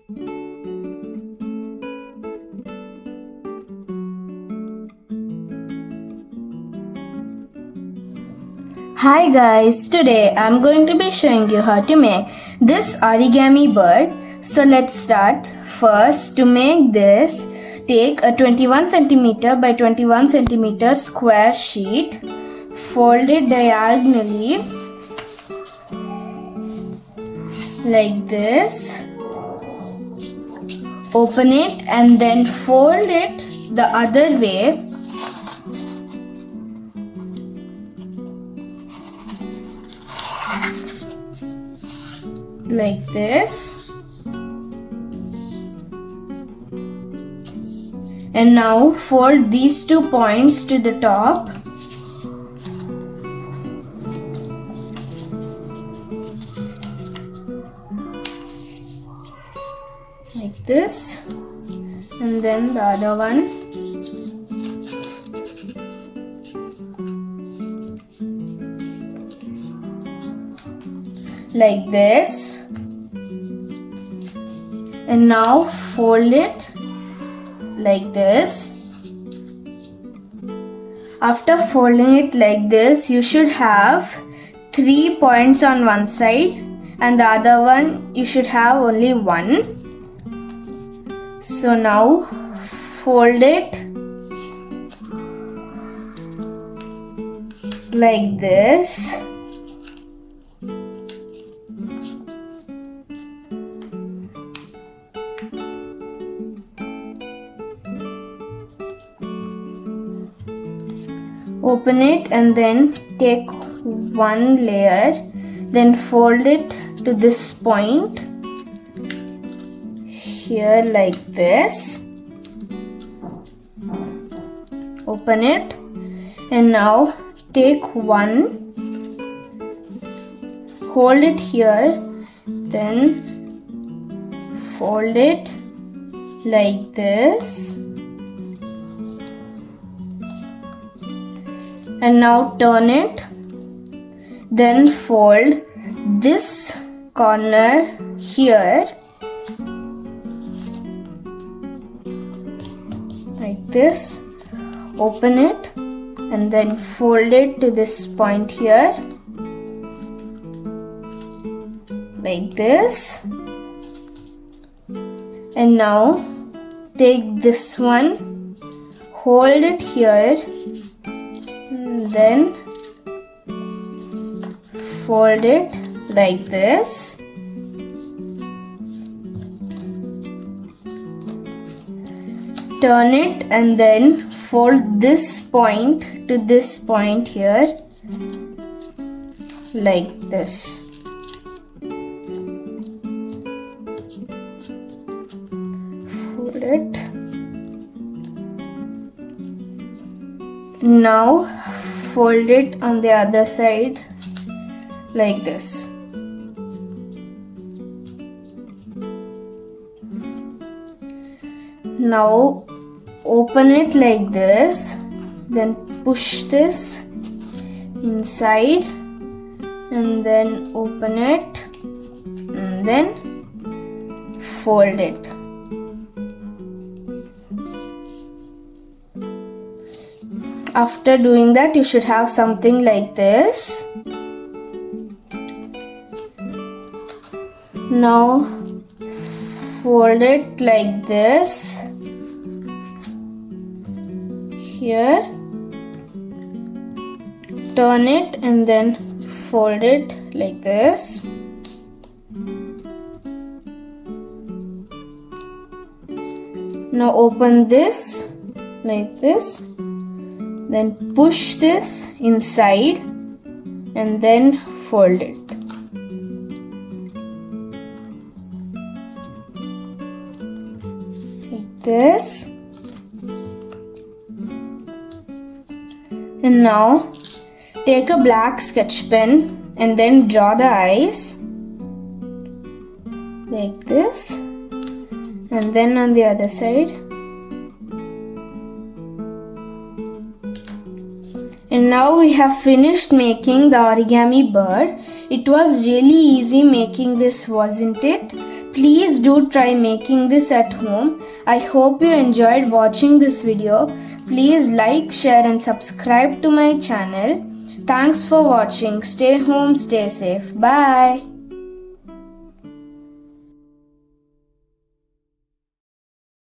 Hi guys, today I'm going to be showing you how to make this origami bird. So let's start. First, to make this, take a 21 cm by 21 cm square sheet, fold it diagonally like this, open it and then fold it the other way. Like this, and now fold these 2 points to the top, like this, and then the other one like this. And now fold it like this. After folding it like this, you should have 3 points on one side and the other one you should have only 1. So now fold it like this. Open it and then take one layer, then fold it to this point here like this. Open it and now take one, hold it here, then fold it like this. And now turn it, then fold this corner here like this, open it and then fold it to this point here like this. And now take this one, hold it here, then fold it like this. Turn it and then fold this point to this point here like this. Fold it. Now fold it on the other side like this. Now open it like this, then push this inside and then open it and then fold it. After doing that, you should have something like this. Now fold it like this here, turn it and then fold it like this. Now open this like this, then push this inside and then fold it. Like this. And now take a black sketch pen and then draw the eyes like this, and then on the other side. And now we have finished making the origami bird. It was really easy making this, wasn't it? Please do try making this at home. I hope you enjoyed watching this video. Please like, share and subscribe to my channel. Thanks for watching. Stay home, stay safe. Bye.